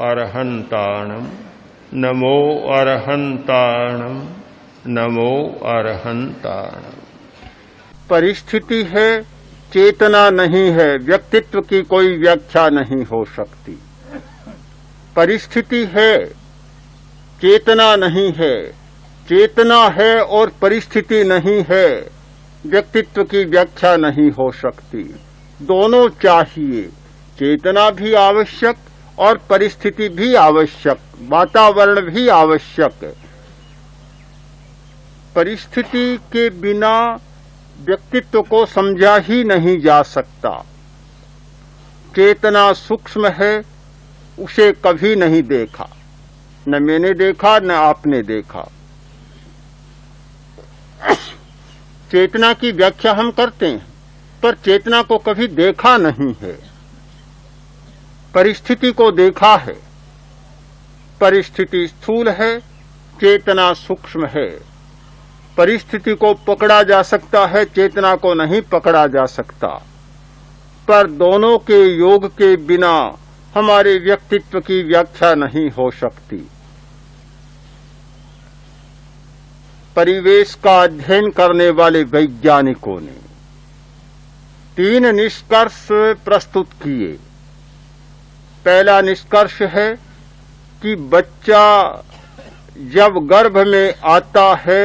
अरहन्ताणं नमो अरहन्ताणं नमो अरहन्ताणं। परिस्थिति है, चेतना नहीं है। व्यक्तित्व की कोई व्याख्या नहीं हो सकती। परिस्थिति है, चेतना नहीं है। चेतना है और परिस्थिति नहीं है, व्यक्तित्व की व्याख्या नहीं हो सकती। दोनों चाहिए, चेतना भी आवश्यक और परिस्थिति भी आवश्यक, वातावरण भी आवश्यक। परिस्थिति के बिना व्यक्तित्व को समझा ही नहीं जा सकता। चेतना सूक्ष्म है, उसे कभी नहीं देखा, न मैंने देखा न आपने देखा। चेतना की व्याख्या हम करते हैं, पर चेतना को कभी देखा नहीं है। परिस्थिति को देखा है। परिस्थिति स्थूल है, चेतना सूक्ष्म है। परिस्थिति को पकड़ा जा सकता है, चेतना को नहीं पकड़ा जा सकता। पर दोनों के योग के बिना हमारे व्यक्तित्व की व्याख्या नहीं हो सकती। परिवेश का अध्ययन करने वाले वैज्ञानिकों ने 3 निष्कर्ष प्रस्तुत किए। पहला निष्कर्ष है कि बच्चा जब गर्भ में आता है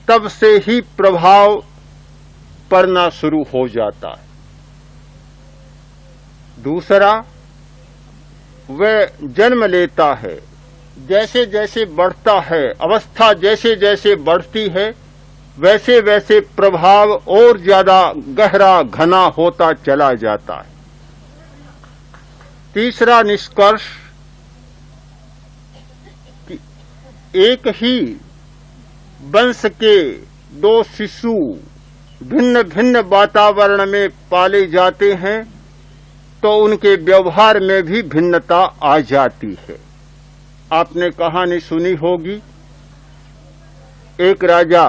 तब से ही प्रभाव पड़ना शुरू हो जाता है। दूसरा, वह जन्म लेता है, जैसे जैसे बढ़ता है, अवस्था जैसे जैसे बढ़ती है, वैसे वैसे प्रभाव और ज्यादा गहरा घना होता चला जाता है। तीसरा निष्कर्ष कि एक ही वंश के 2 शिशु भिन्न भिन्न वातावरण में पाले जाते हैं तो उनके व्यवहार में भी भिन्नता आ जाती है। आपने कहानी सुनी होगी, एक राजा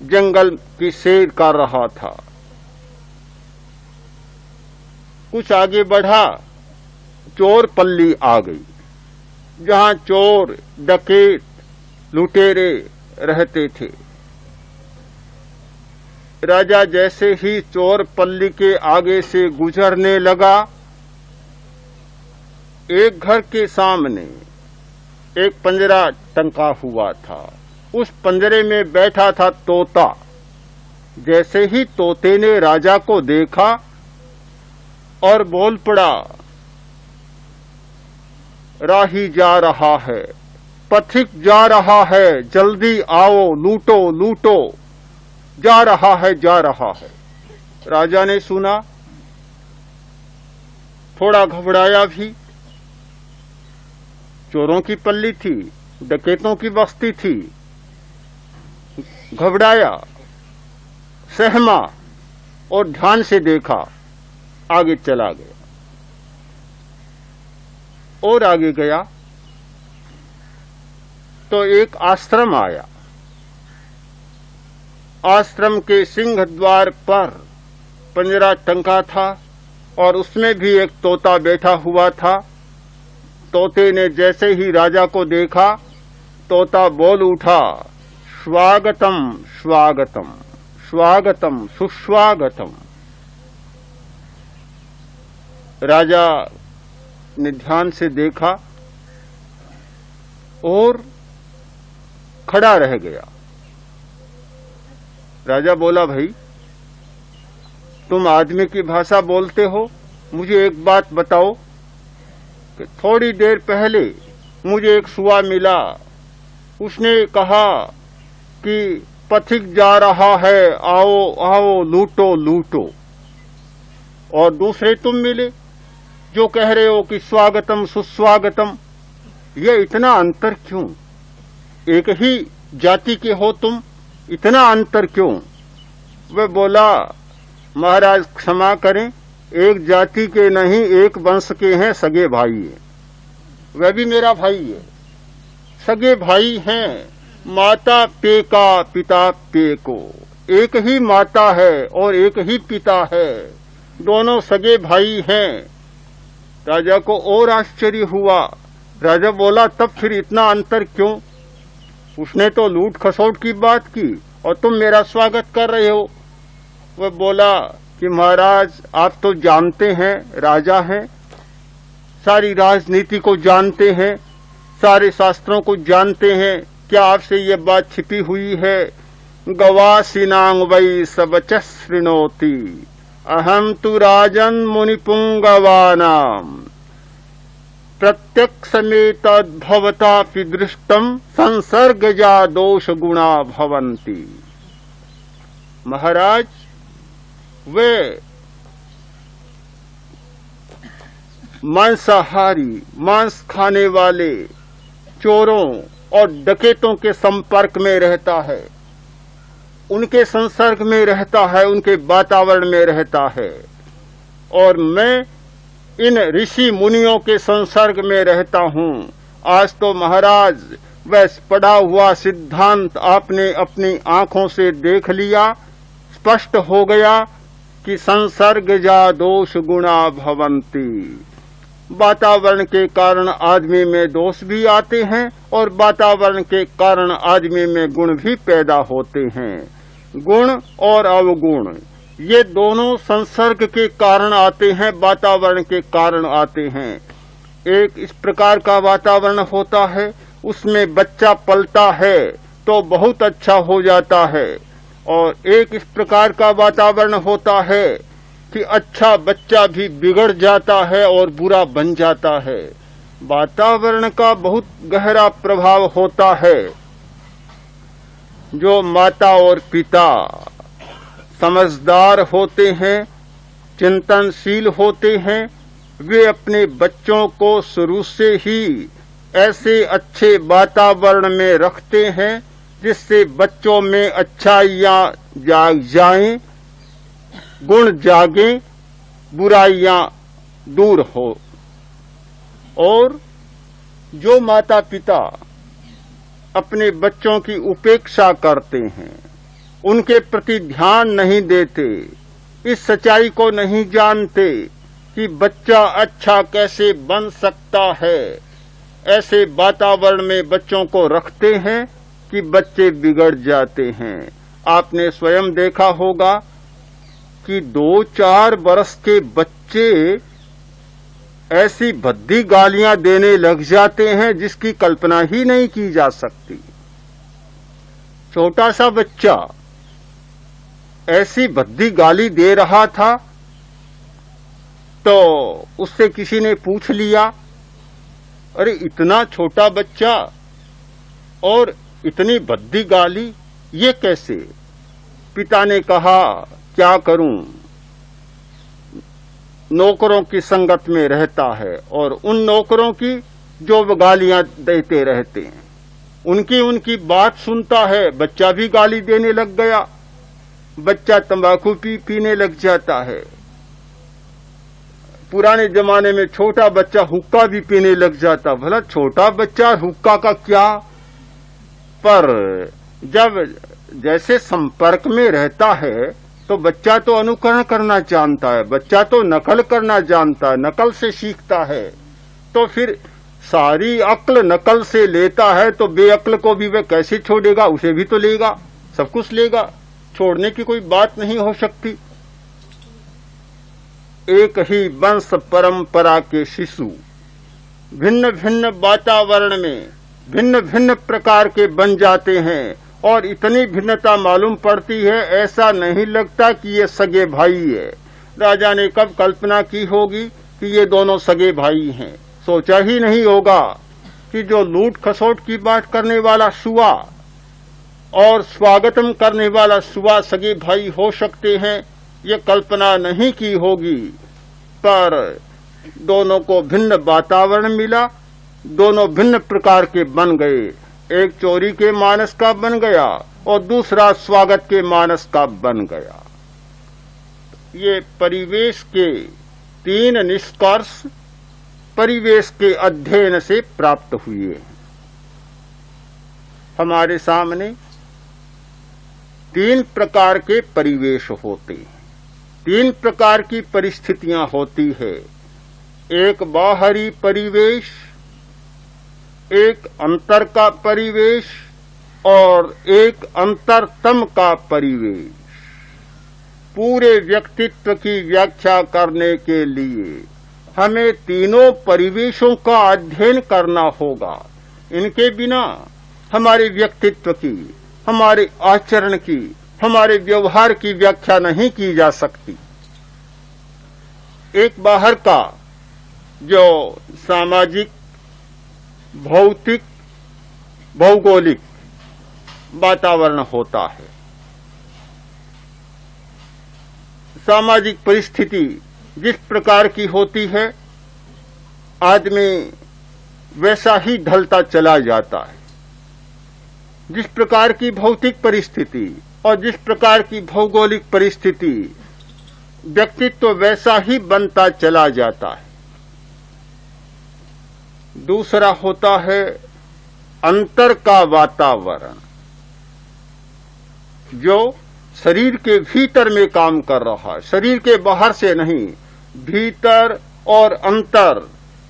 जंगल की सैर कर रहा था। कुछ आगे बढ़ा, चोर पल्ली आ गई, जहां चोर, डकैत, लुटेरे रहते थे। राजा जैसे ही चोर पल्ली के आगे से गुजरने लगा, एक घर के सामने एक पिंजरा टंका हुआ था। उस पिंजरे में बैठा था तोता। जैसे ही तोते ने राजा को देखा और बोल पड़ा, राही जा रहा है, पथिक जा रहा है, जल्दी आओ, लूटो लूटो, जा रहा है जा रहा है। राजा ने सुना, थोड़ा घबराया भी। चोरों की पल्ली थी, डकैतों की बस्ती थी। घबराया, सहमा और ध्यान से देखा, आगे चला गया और आगे गया तो एक आश्रम आया। आश्रम के सिंह द्वार पर पिंजरा टंका था और उसमें भी एक तोता बैठा हुआ था। तोते ने जैसे ही राजा को देखा, तोता बोल उठा, स्वागतम स्वागतम स्वागतम सुस्वागतम। राजा ने ध्यान से देखा और खड़ा रह गया। राजा बोला, भाई तुम आदमी की भाषा बोलते हो, मुझे एक बात बताओ कि थोड़ी देर पहले मुझे एक सुआ मिला, उसने कहा कि पथिक जा रहा है, आओ आओ लूटो लूटो। और दूसरे तुम मिले जो कह रहे हो कि स्वागतम सुस्वागतम। ये इतना अंतर क्यों? एक ही जाति के हो तुम, इतना अंतर क्यों? वह बोला, महाराज क्षमा करें, एक जाति के नहीं, एक वंश के हैं, सगे भाई हैं। वह भी मेरा भाई है, सगे भाई हैं। माता पे का पिता पे को, एक ही माता है और एक ही पिता है, दोनों सगे भाई हैं। राजा को और आश्चर्य हुआ। राजा बोला, तब फिर इतना अंतर क्यों? उसने तो लूट खसोट की बात की और तुम मेरा स्वागत कर रहे हो। वह बोला कि महाराज, आप तो जानते हैं, राजा हैं, सारी राजनीति को जानते हैं, सारे शास्त्रों को जानते हैं, क्या आपसे ये बात छिपी हुई है? गवासीनांग वै सबच शृणोति अहम तु राजन मुनिपुंगवानाम प्रत्यक्षमेतद्भवतापि दृष्टम संसर्गजा दोष गुणा भवन्ति। महाराज, वे मांसाहारी, मांस खाने वाले चोरों और डकैतों के संपर्क में रहता है, उनके संसर्ग में रहता है, उनके वातावरण में रहता है, और मैं इन ऋषि मुनियों के संसर्ग में रहता हूँ। आज तो महाराज वह पढ़ा हुआ सिद्धांत आपने अपनी आंखों से देख लिया, स्पष्ट हो गया कि संसर्गजा दोष गुणा भवन्ति। वातावरण के कारण आदमी में दोष भी आते हैं और वातावरण के कारण आदमी में गुण भी पैदा होते हैं। गुण और अवगुण ये दोनों संसर्ग के कारण आते हैं, वातावरण के कारण आते हैं। एक इस प्रकार का वातावरण होता है, उसमें बच्चा पलता है तो बहुत अच्छा हो जाता है, और एक इस प्रकार का वातावरण होता है कि अच्छा बच्चा भी बिगड़ जाता है और बुरा बन जाता है। वातावरण का बहुत गहरा प्रभाव होता है। जो माता और पिता समझदार होते हैं, चिंतनशील होते हैं, वे अपने बच्चों को शुरू से ही ऐसे अच्छे वातावरण में रखते हैं जिससे बच्चों में अच्छाइयाँ जाग जाएं, गुण जागें, बुराइयां दूर हो। और जो माता पिता अपने बच्चों की उपेक्षा करते हैं, उनके प्रति ध्यान नहीं देते, इस सच्चाई को नहीं जानते कि बच्चा अच्छा कैसे बन सकता है, ऐसे वातावरण में बच्चों को रखते हैं कि बच्चे बिगड़ जाते हैं। आपने स्वयं देखा होगा कि 2-4 वर्ष के बच्चे ऐसी भद्दी गालियां देने लग जाते हैं जिसकी कल्पना ही नहीं की जा सकती। छोटा सा बच्चा ऐसी भद्दी गाली दे रहा था तो उससे किसी ने पूछ लिया, अरे इतना छोटा बच्चा और इतनी भद्दी गाली, ये कैसे? पिता ने कहा, क्या करूं, नौकरों की संगत में रहता है और उन नौकरों की जो गालियां देते रहते हैं, उनकी बात सुनता है। बच्चा भी गाली देने लग गया, बच्चा तंबाकू पीने लग जाता है। पुराने जमाने में छोटा बच्चा हुक्का भी पीने लग जाता। भला छोटा बच्चा हुक्का का क्या, पर जब जैसे संपर्क में रहता है तो बच्चा तो अनुकरण करना जानता है, बच्चा तो नकल करना जानता है, नकल से सीखता है। तो फिर सारी अक्ल नकल से लेता है तो बेअक्ल को भी वह कैसे छोड़ेगा? उसे भी तो लेगा, सब कुछ लेगा, छोड़ने की कोई बात नहीं हो सकती। एक ही वंश परंपरा के शिशु भिन्न भिन्न वातावरण में भिन्न भिन्न प्रकार के बन जाते हैं, और इतनी भिन्नता मालूम पड़ती है, ऐसा नहीं लगता कि ये सगे भाई है। राजा ने कब कल्पना की होगी कि ये दोनों सगे भाई हैं? सोचा ही नहीं होगा कि जो लूट खसोट की बात करने वाला सुआ और स्वागतम करने वाला सुआ सगे भाई हो सकते हैं, ये कल्पना नहीं की होगी। पर दोनों को भिन्न वातावरण मिला, दोनों भिन्न प्रकार के बन गए। एक चोरी के मानस का बन गया और दूसरा स्वागत के मानस का बन गया। ये परिवेश के 3 निष्कर्ष परिवेश के अध्ययन से प्राप्त हुए। हमारे सामने 3 प्रकार के परिवेश होते हैं, 3 प्रकार की परिस्थितियां होती है। एक बाहरी परिवेश, एक अंतर का परिवेश और एक अंतरतम का परिवेश। पूरे व्यक्तित्व की व्याख्या करने के लिए हमें तीनों परिवेशों का अध्ययन करना होगा। इनके बिना हमारे व्यक्तित्व की, हमारे आचरण की, हमारे व्यवहार की व्याख्या नहीं की जा सकती। एक बाहर का जो सामाजिक, भौतिक, भौगोलिक वातावरण होता है, सामाजिक परिस्थिति जिस प्रकार की होती है, आदमी वैसा ही ढलता चला जाता है। जिस प्रकार की भौतिक परिस्थिति और जिस प्रकार की भौगोलिक परिस्थिति, व्यक्तित्व वैसा ही बनता चला जाता है। दूसरा होता है अंतर का वातावरण, जो शरीर के भीतर में काम कर रहा है, शरीर के बाहर से नहीं। भीतर और अंतर,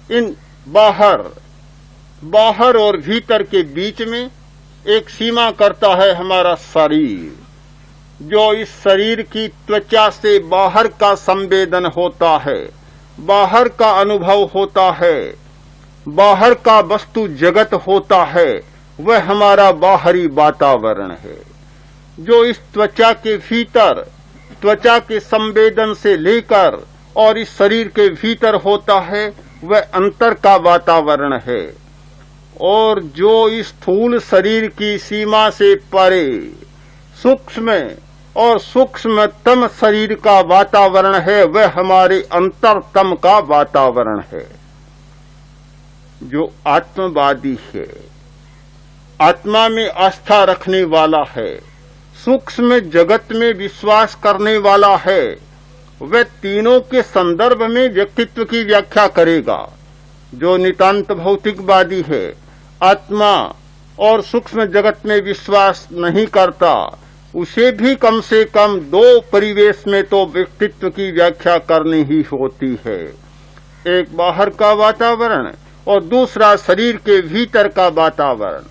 इन बाहर और भीतर के बीच में एक सीमा करता है हमारा शरीर, जो इस शरीर की त्वचा से बाहर का संवेदन होता है, बाहर का अनुभव होता है, बाहर का वस्तु जगत होता है, वह हमारा बाहरी वातावरण है। जो इस त्वचा के भीतर, त्वचा के संवेदन से लेकर और इस शरीर के भीतर होता है, वह अंतर का वातावरण है। और जो इस स्थूल शरीर की सीमा से परे सूक्ष्म और सूक्ष्मतम शरीर का वातावरण है, वह हमारे अंतरतम का वातावरण है। जो आत्मवादी है, आत्मा में आस्था रखने वाला है, सूक्ष्म जगत में विश्वास करने वाला है, वह तीनों के संदर्भ में व्यक्तित्व की व्याख्या करेगा। जो नितांत भौतिकवादी है, आत्मा और सूक्ष्म जगत में विश्वास नहीं करता, उसे भी कम से कम दो परिवेश में तो व्यक्तित्व की व्याख्या करनी ही होती है। एक बाहर का वातावरण और दूसरा शरीर के भीतर का वातावरण।